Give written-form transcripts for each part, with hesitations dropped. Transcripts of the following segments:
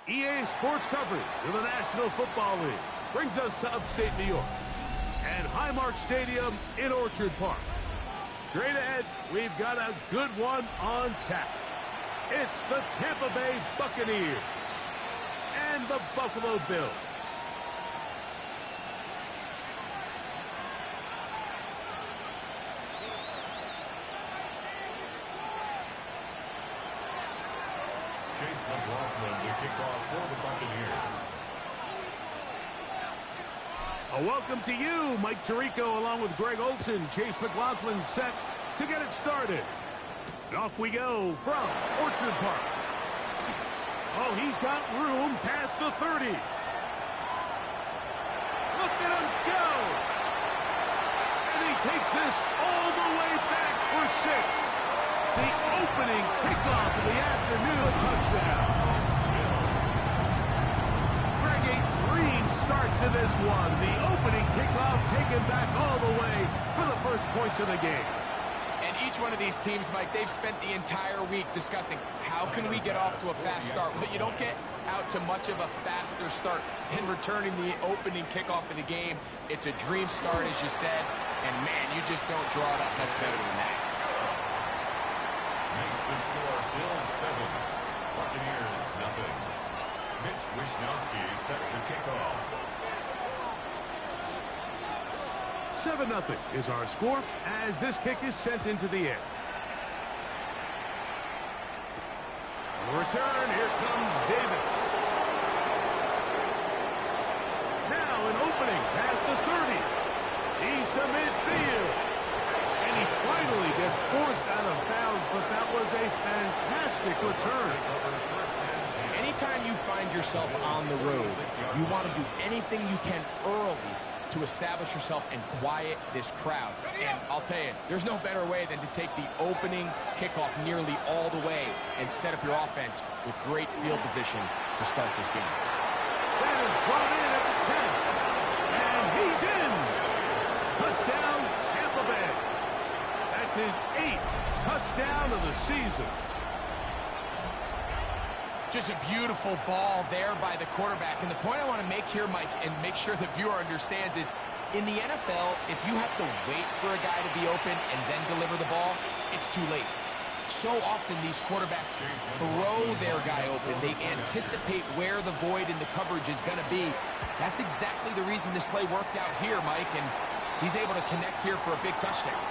EA Sports coverage of the National Football League brings us to upstate New York and Highmark Stadium in Orchard Park. Straight ahead, we've got a good one on tap. It's the Tampa Bay Buccaneers and the Buffalo Bills. A welcome to you, Mike Tirico, along with Greg Olson. Chase McLaughlin set to get it started. And off we go from Orchard Park. Oh, he's got room past the 30. Look at him go. And he takes this all the way back for 6. The opening kickoff of the afternoon, touchdown. Start to this one. The opening kickoff taken back all the way for the first points of the game. And each one of these teams, Mike, they've spent the entire week discussing how can we get off to a fast start. But you don't get out to much of a faster start in returning the opening kickoff of the game. It's a dream start, as you said. And, man, you just don't draw it up much better than that. Makes the score Bills 7, Buccaneers nothing. Mitch Wishnowsky set to kick off. 7-0 is our score as this kick is sent into the air. On the return, here comes Davis. Now an opening past the 30. He's to midfield. And he finally gets forced out of bounds, but that was a fantastic return. Anytime you find yourself on the road, you want to do anything you can early to establish yourself and quiet this crowd. And I'll tell you, there's no better way than to take the opening kickoff nearly all the way and set up your offense with great field position to start this game. That is brought in at the 10. And he's in. Touchdown, Tampa Bay. That's his 8th touchdown of the season. Just a beautiful ball there by the quarterback. And the point I want to make here, Mike, and make sure the viewer understands is, in the NFL, if you have to wait for a guy to be open and then deliver the ball, it's too late. So often these quarterbacks throw their guy open. They anticipate where the void in the coverage is going to be. That's exactly the reason this play worked out here, Mike, and he's able to connect here for a big touchdown.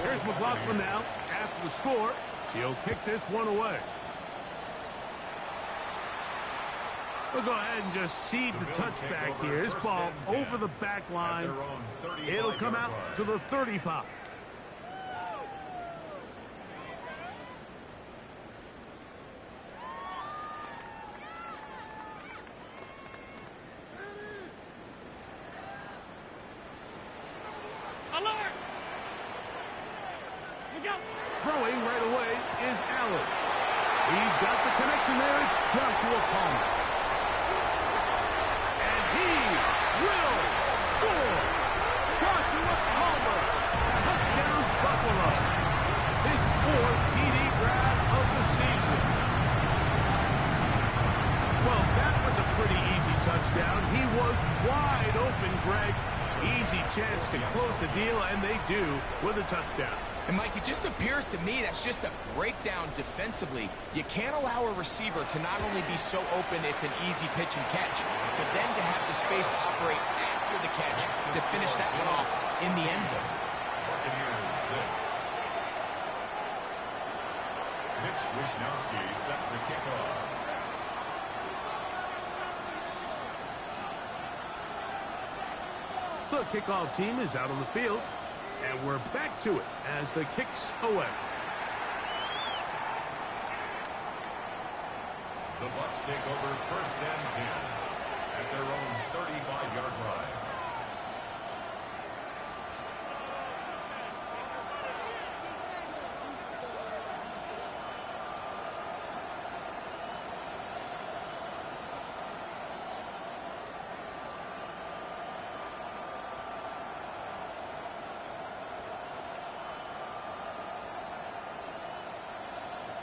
Here's McLaughlin now. After the score, he'll kick this one away. We'll go ahead and just cede the touchback here. This ball over the back line. It'll come out to the 35. Throwing right away is Allen. He's got the connection there. It's Joshua Palmer. And he will score. Joshua Palmer. Touchdown, Buffalo. His 4th TD grab of the season. Well, that was a pretty easy touchdown. He was wide open, Greg. Easy chance to close the deal, and they do with a touchdown. And, Mike, it just appears to me that's just a breakdown defensively. You can't allow a receiver to not only be so open it's an easy pitch and catch, but then to have the space to operate after the catch to finish that one off in the end zone. Buccaneers 6. Mitch Wishnowsky set to kick off. The kickoff team is out on the field, and we're back to it as the kick's away. The Bucs take over 1st and 10 at their own 35-yard line.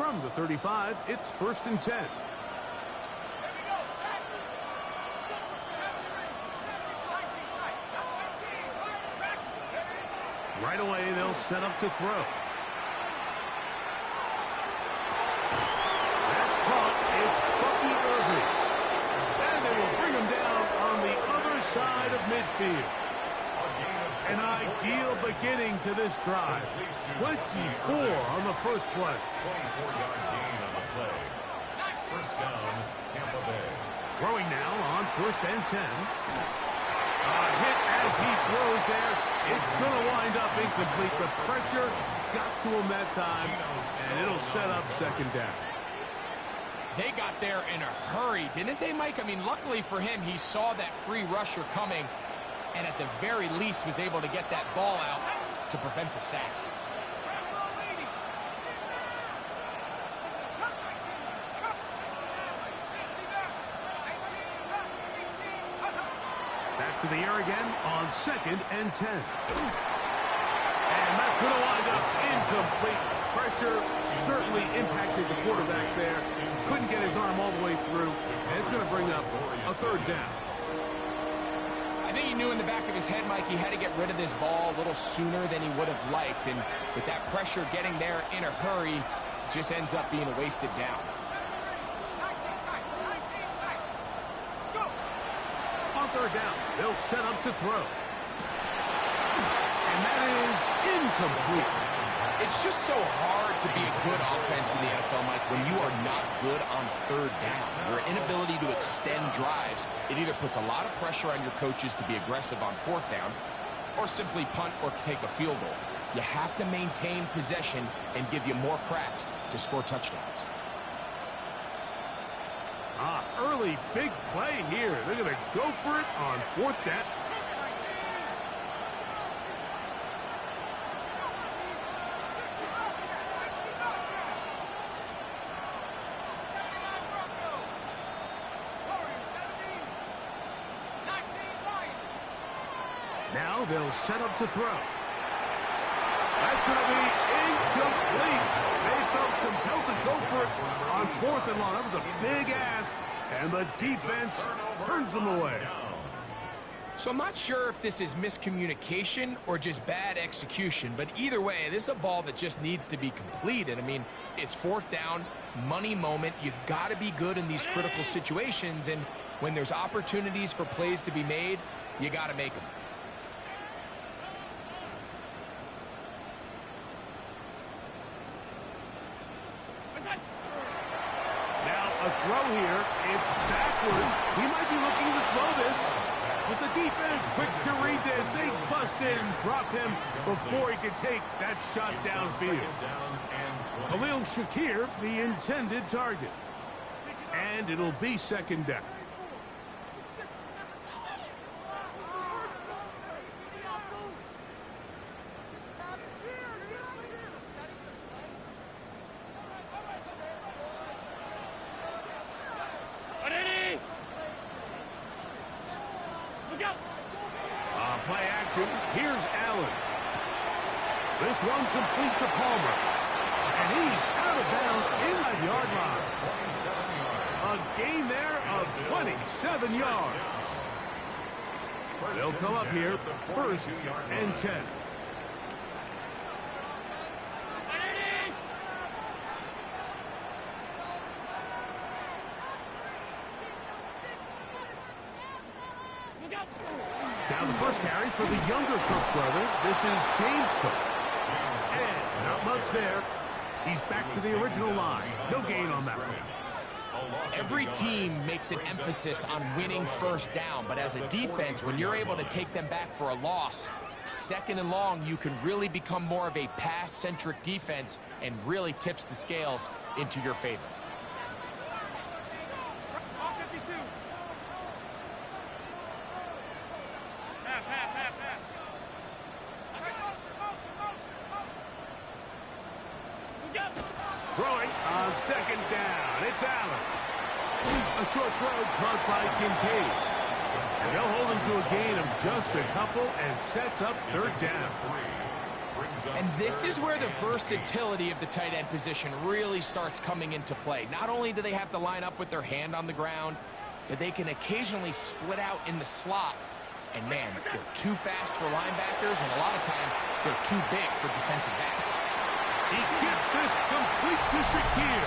From the 35, it's 1st and 10. Right away, they'll set up to throw. That's caught. It's Bucky Irving. And they will bring him down on the other side of midfield. An ideal beginning to this drive. 24 on the first play. 24-yard gain on the play. First down, Tampa Bay. Throwing now on 1st and 10. A hit as he throws there. It's going to wind up incomplete. The pressure got to him that time, and it'll set up 2nd down. They got there in a hurry, didn't they, Mike? I mean, luckily for him, he saw that free rusher coming, and at the very least was able to get that ball out to prevent the sack. Back to the air again on 2nd and 10. And that's going to wind up incomplete. Pressure certainly impacted the quarterback there. Couldn't get his arm all the way through. And it's going to bring up a 3rd down. I think he knew in the back of his head, Mike, he had to get rid of this ball a little sooner than he would have liked. And with that pressure getting there in a hurry, it just ends up being a wasted down. On 3rd down, they'll set up to throw. And that is incomplete. It's just so hard to be a good offense in the NFL, Mike, when you are not good on 3rd down. Your inability to extend drives, it either puts a lot of pressure on your coaches to be aggressive on 4th down or simply punt or take a field goal. You have to maintain possession and give you more cracks to score touchdowns. Early big play here. They're going to go for it on 4th down. Now they'll set up to throw. That's going to be incomplete. They felt compelled to go for it on 4th and long. That was a big ask, and the defense turns them away. So I'm not sure if this is miscommunication or just bad execution, but either way, this is a ball that just needs to be completed. I mean, it's 4th down, money moment. You've got to be good in these critical situations, and when there's opportunities for plays to be made, you got to make them. A throw here. It's backwards. He might be looking to throw this. But the defense quick to read this. They bust in and drop him before he could take that shot downfield. Khalil Shakir, the intended target. And it'll be 2nd down. Play action. Here's Allen. This one complete to Palmer. And he's out of bounds in the yard line. A gain there of 27 yards. They'll come up here 1st and 10. Now the first carry for the younger Cook brother. This is James Cook. And not much there. He's back to the original line. No gain on that one. Every team makes an emphasis on winning 1st down, but as a defense, when you're able to take them back for a loss, 2nd and long, you can really become more of a pass-centric defense and really tips the scales into your favor. Throwing on 2nd down. It's Allen. A short throw caught by Kincaid. And they'll hold him to a gain of just a couple and sets up 3rd down. And this is where the versatility of the tight end position really starts coming into play. Not only do they have to line up with their hand on the ground, but they can occasionally split out in the slot. And man, they're too fast for linebackers, and a lot of times they're too big for defensive backs. He gets this complete to Shakir.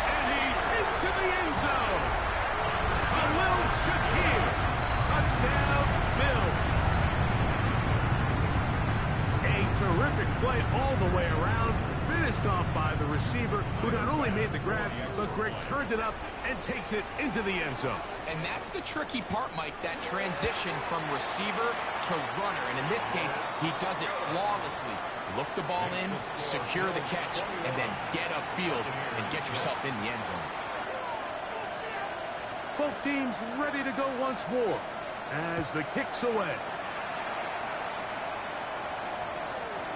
And he's into the end zone. Khalil Shakir. Touchdown, Bills. A terrific play all the way around. Finished off by the receiver, who not only made the grab, but Greg turned it up and takes it into the end zone. And that's the tricky part, Mike, that transition from receiver to runner. And in this case, he does it flawlessly. Look the ball in, secure the catch, and then get upfield and get yourself in the end zone. Both teams ready to go once more as the kick's away.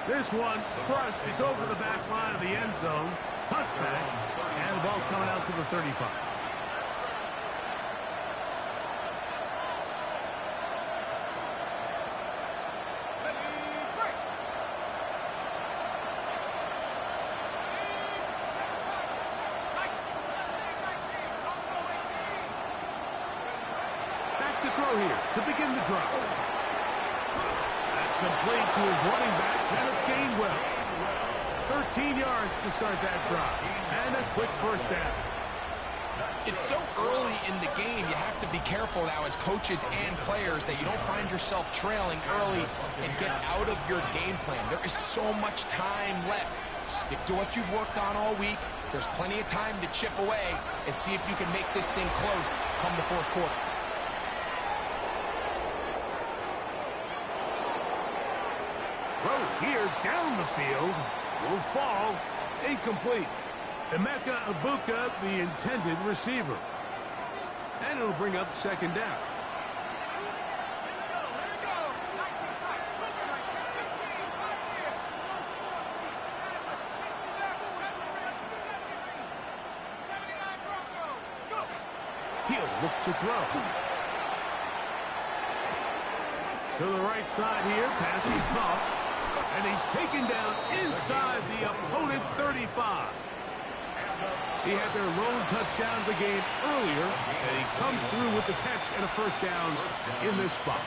This one crushed. It's over the back line of the end zone. Touchback. And the ball's coming out to the 35. Back to throw here to begin the drive. Complete to his running back, Kenneth Gainwell. 13 yards to start that drive. And a quick first down. It's so early in the game, you have to be careful now as coaches and players that you don't find yourself trailing early and get out of your game plan. There is so much time left. Stick to what you've worked on all week. There's plenty of time to chip away and see if you can make this thing close come the fourth quarter. Throw here down the field will fall incomplete. Emeka Ibuka, the intended receiver. And it'll bring up second down. He'll look to throw. To the right side here, pass is caught. And he's taken down inside the opponent's 35. He had their lone touchdown of the game earlier, and he comes through with the catch and a first down in this spot.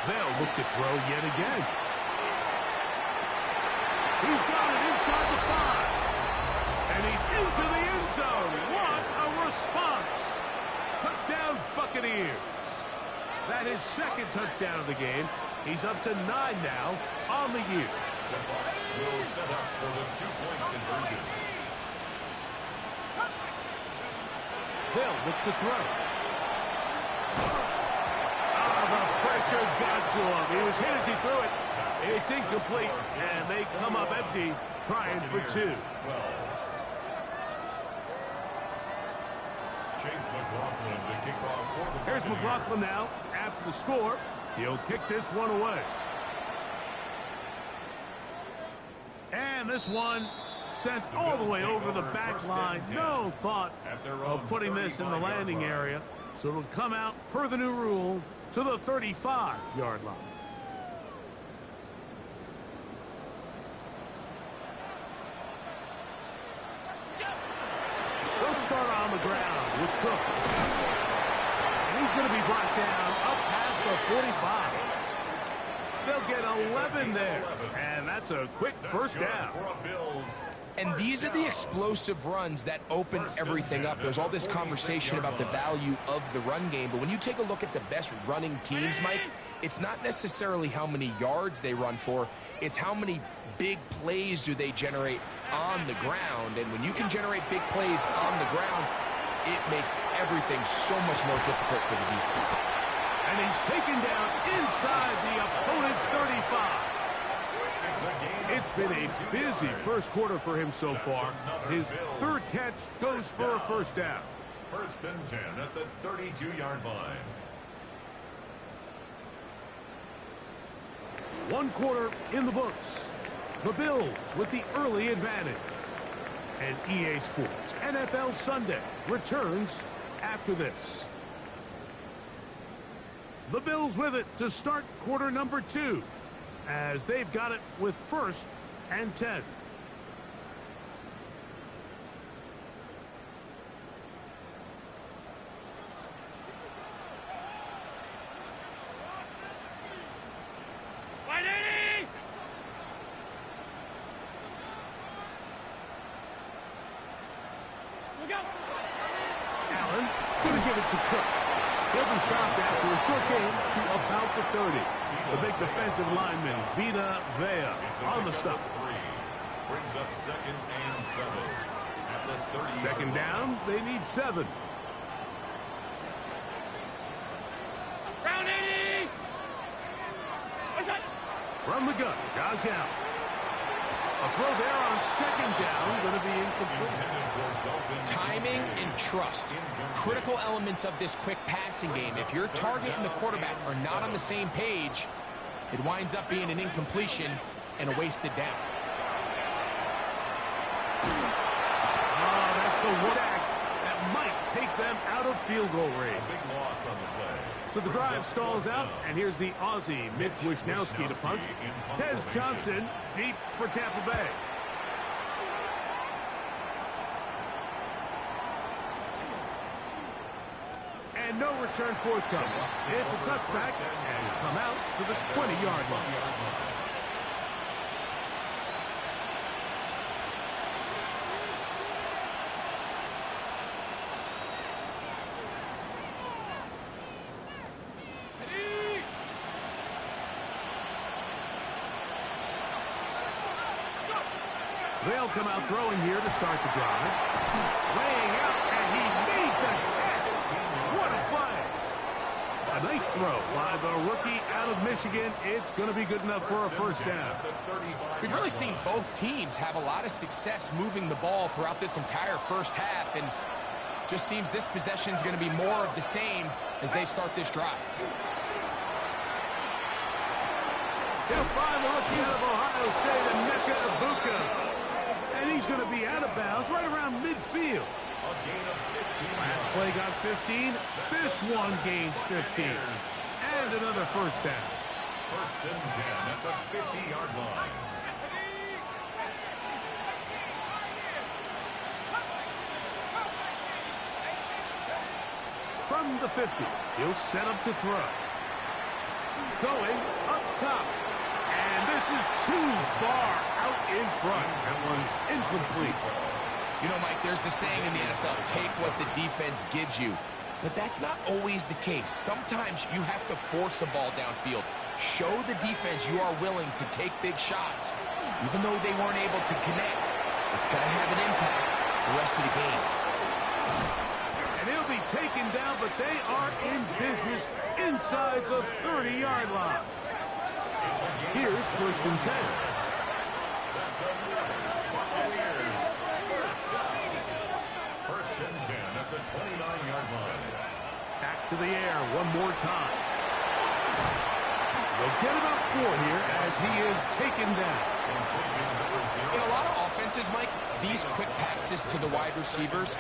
They'll look to throw yet again. He's got it inside the 5. And he's into the end zone. What a response. Touchdown, Buccaneers. That is second touchdown of the game. He's up to 9 now on the year. The Bucs will set up for the two-point conversion. They'll look to throw. The pressure got to him. He was hit as he threw it. It's incomplete, and they come up empty, trying for 2. Here's McLaughlin now after the score. He'll kick this one away. And this one sent all the way over the back line. No thought of putting this in the landing area. So it'll come out per the new rule to the 35-yard line. They'll start on the ground with Cook. And he's going to be brought down up past the 45. They'll get 11 there. And that's a quick first down. And these are the explosive runs that open everything up. There's all this conversation about the value of the run game, but when you take a look at the best running teams, Mike, it's not necessarily how many yards they run for, it's how many big plays do they generate on the ground. And when you can generate big plays on the ground, it makes everything so much more difficult for the defense. And he's taken down inside the opponent's 35. It's been a busy first quarter for him so far. His third catch goes for a first down. First and 10 at the 32-yard line. One quarter in the books. The Bills with the early advantage. And EA Sports NFL Sunday returns after this. The Bills with it to start quarter number 2, as they've got it with 1st and 10. Allen going to give it to Cook. He'll be stopped after a short gain to about the 30. The big defensive lineman, Vita Vea, on the stop. Brings up 2nd and 7. At the 30. Second down, they need 7. Round 80! What's that? From the gun, Josh Allen. A throw there on 2nd down, going to be incomplete. Timing and trust. Critical elements of this quick passing game. If your target and the quarterback are not on the same page, it winds up being an incompletion and a wasted down. Oh, that's the one attack that might take them out of field goal range. Big loss on the play. So the drive stalls out, and here's the Aussie, Mitch Wishnowski, to punt. Tez Johnson deep for Tampa Bay. And no return forthcoming. It's a touchback, and come out to the 20-yard line. They'll come out throwing here to start the drive. Laying out, and he made the catch. What a play. A nice throw by the rookie out of Michigan. It's going to be good enough for a 1st down. We've really seen both teams have a lot of success moving the ball throughout this entire 1st half, and just seems this possession is going to be more of the same as they start this drive. He'll find the rookie out of Ohio State, Emeka Egbuka. And he's going to be out of bounds right around midfield. Last play got 15. This one gains 15. And another 1st down. 1st and 10 at the 50-yard line. From the 50, he'll set up to throw. Going up top. And this is too far out in front. That one's incomplete. You know, Mike, there's the saying in the NFL, take what the defense gives you. But that's not always the case. Sometimes you have to force a ball downfield. Show the defense you are willing to take big shots. Even though they weren't able to connect, it's going to have an impact the rest of the game. And he'll be taken down, but they are in business inside the 30-yard line. Here's 1st and 10. That's a Buccaneers 1st down. 1st and 10 at the 29-yard line. Back to the air one more time. They'll get about 4 here as he is taken down. In a lot of offenses, Mike, these quick passes to the wide receivers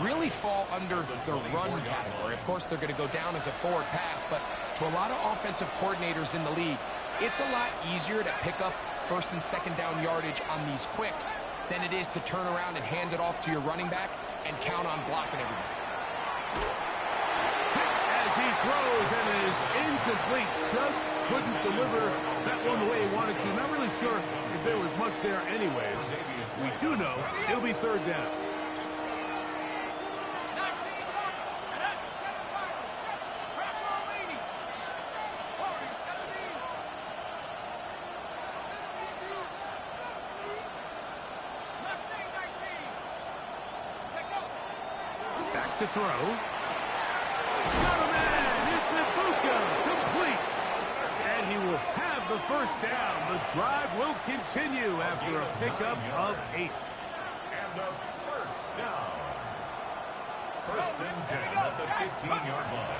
really fall under the run category. Of course, they're going to go down as a forward pass, but to a lot of offensive coordinators in the league, it's a lot easier to pick up 1st and 2nd down yardage on these quicks than it is to turn around and hand it off to your running back and count on blocking everybody. As he throws and is incomplete, just couldn't deliver that one the way he wanted to. Not really sure if there was much there anyways. We do know it'll be 3rd down. Back to throw. Got a man! It's Egbuka! Complete! And he will have the 1st down. The drive will continue after a pickup of 8. And the 1st down. 1st and 10 at the 15-yard line.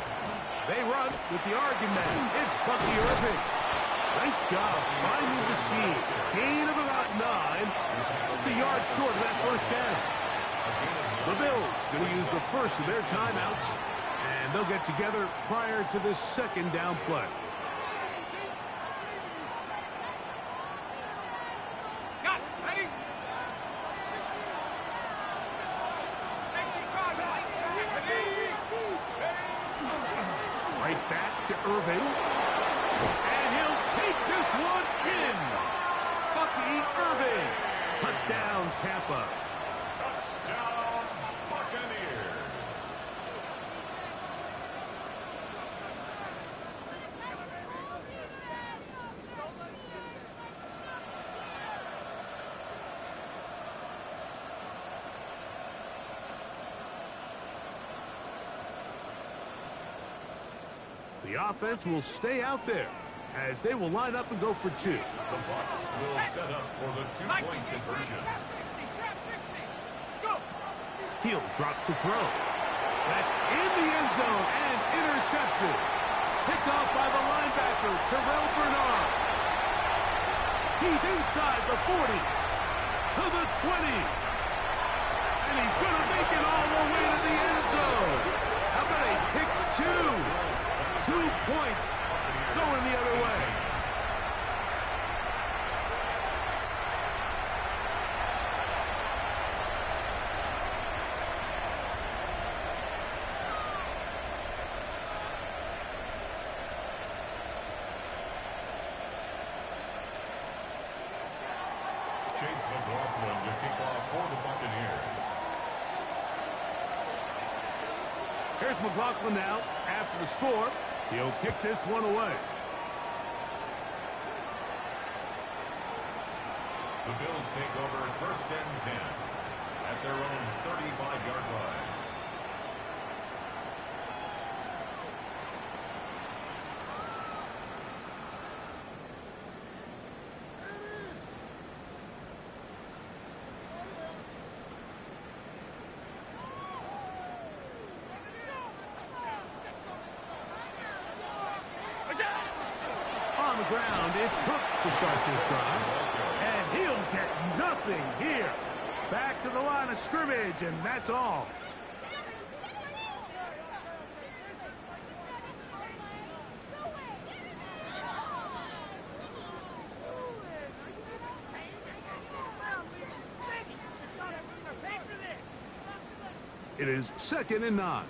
They run with the argument. It's Bucky Irving. Nice job finding the seam. Gain of about 9. Just a yard short of that first down. The Bills going to use the first of their timeouts, and they'll get together prior to this second down play. Got it. Ready? Right back to Irvin. And he'll take this one in. Bucky Irvin. Touchdown, Tampa. Touchdown, Buccaneers. The offense will stay out there as they will line up and go for 2. The Bucs will set up for the two-point conversion. He'll drop to throw. That's in the end zone and intercepted. Picked off by the linebacker, Terrell Bernard. He's inside the 40 to the 20. And he's going to make it all the way to the end zone. How about a pick 2? 2 points going the other way. Chase McLaughlin to kick off for the Buccaneers. Here's McLaughlin now after the score. He'll kick this one away. The Bills take over first and 10 at their own 35-yard line. On the ground, it's Cook to start this drive. And he'll get nothing here. Back to the line of scrimmage, and that's all. It is 2nd and 9.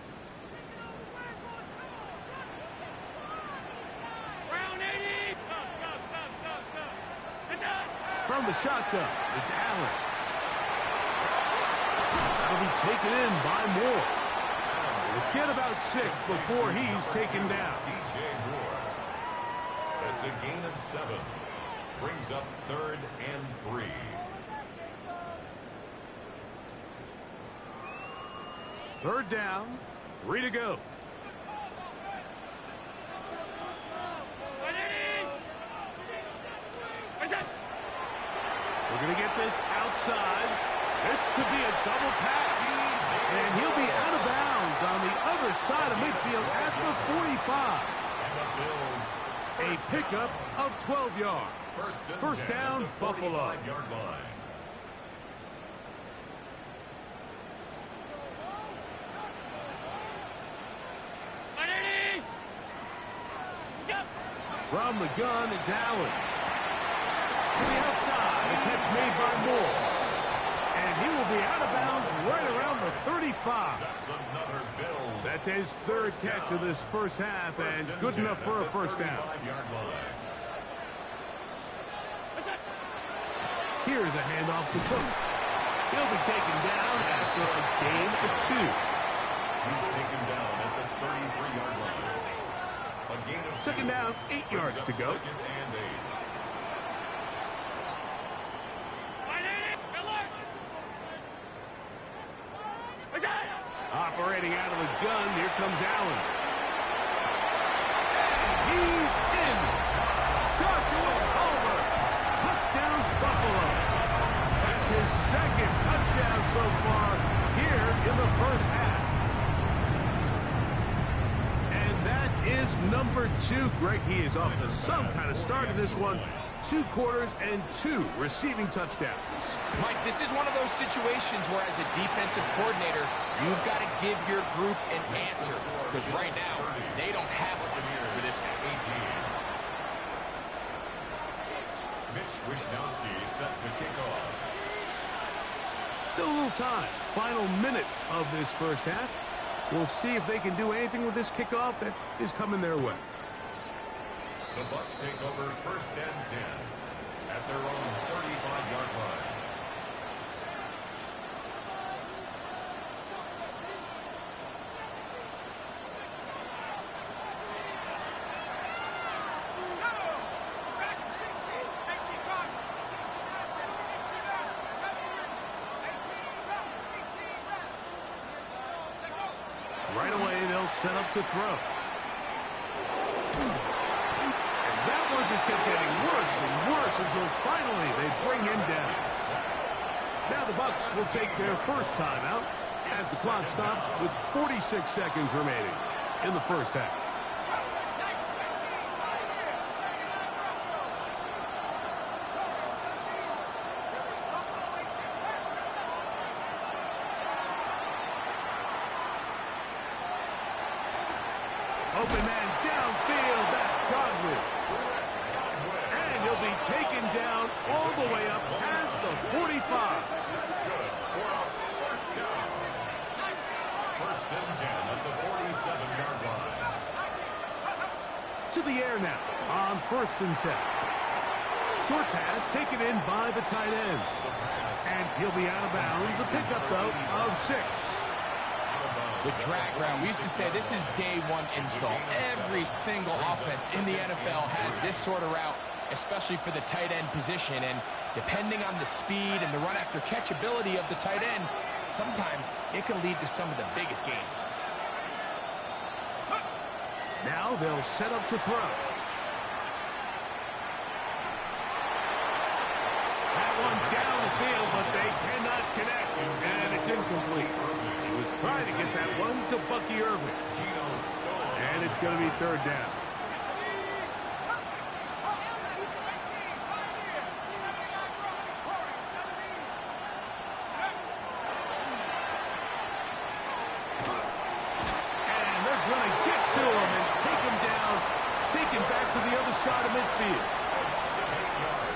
From the shotgun, it's Allen. That'll be taken in by Moore. We'll get about 6 before he's taken down. DJ Moore. That's a gain of 7. Brings up 3rd and 3. Third down, 3 to go. We're going to get this outside. This could be a double pass. And he'll be out of bounds on the other side of midfield at the 45. And the Bills, A pickup of 12 yards. First down, Buffalo. Yard line. From the gun, it's Allen. To the outside, a catch made by Moore. And he will be out of bounds right around the 35. That's another Bills. That's his 3rd catch of this first half, and good enough for a first down. Here's a handoff to Cook. He'll be taken down after a gain of 2. He's taken down at the 33-yard line. A gain of 2. Second down, 8 yards to go. 2nd and 8. Operating out of the gun, here comes Allen. He's in. Joshua Culver. Touchdown, Buffalo. That's his 2nd touchdown so far here in the first half. And that is number 2. Greg, he is off to some kind of start in this one. 2 quarters and 2 receiving touchdowns. Mike, this is one of those situations where as a defensive coordinator, you've got to give your group an answer. Because right now, they don't have one for this guy. Mitch Wishnowsky set to kick off. Still a little time. Final minute of this first half. We'll see if they can do anything with this kickoff that is coming their way. The Bucs take over 1st and 10 at their own 35-yard line. Right away, they'll set up to throw. And that one just kept getting worse and worse until finally they bring him down. Now the Bucs will take their first timeout as the clock stops with 46 seconds remaining in the first half. Open man downfield, that's Godwin. And he'll be taken down all the way up past the 45. That's good for a first down. 1st and 10 at the 47-yard line. To the air now on 1st and 10. Short pass taken in by the tight end. And he'll be out of bounds. A pickup, though, of 6. The drag route, we used to say this is day 1 install. Every single offense in the NFL has this sort of route, especially for the tight end position. And depending on the speed and the run after catch ability of the tight end, sometimes it can lead to some of the biggest gains. Now they'll set up to throw. That one down the field, but they cannot connect. And it's incomplete. He was trying to get that one to Bucky Irving. And it's going to be 3rd down. And they're going to get to him and take him down, take him back to the other side of midfield.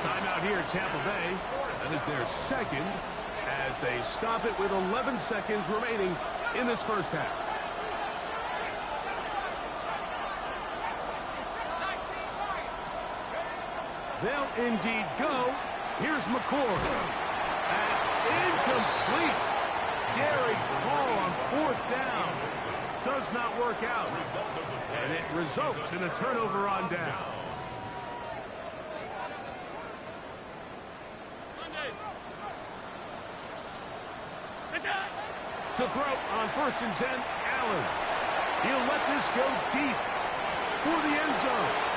Timeout here, Tampa Bay. That is their 2nd as they stop it with 11 seconds remaining in this first half. They'll indeed go. Here's McCord. That's incomplete. Derek Hall on 4th down. Does not work out. And it results in a turnover on down. To throw on 1st and 10, Allen. He'll let this go deep for the end zone.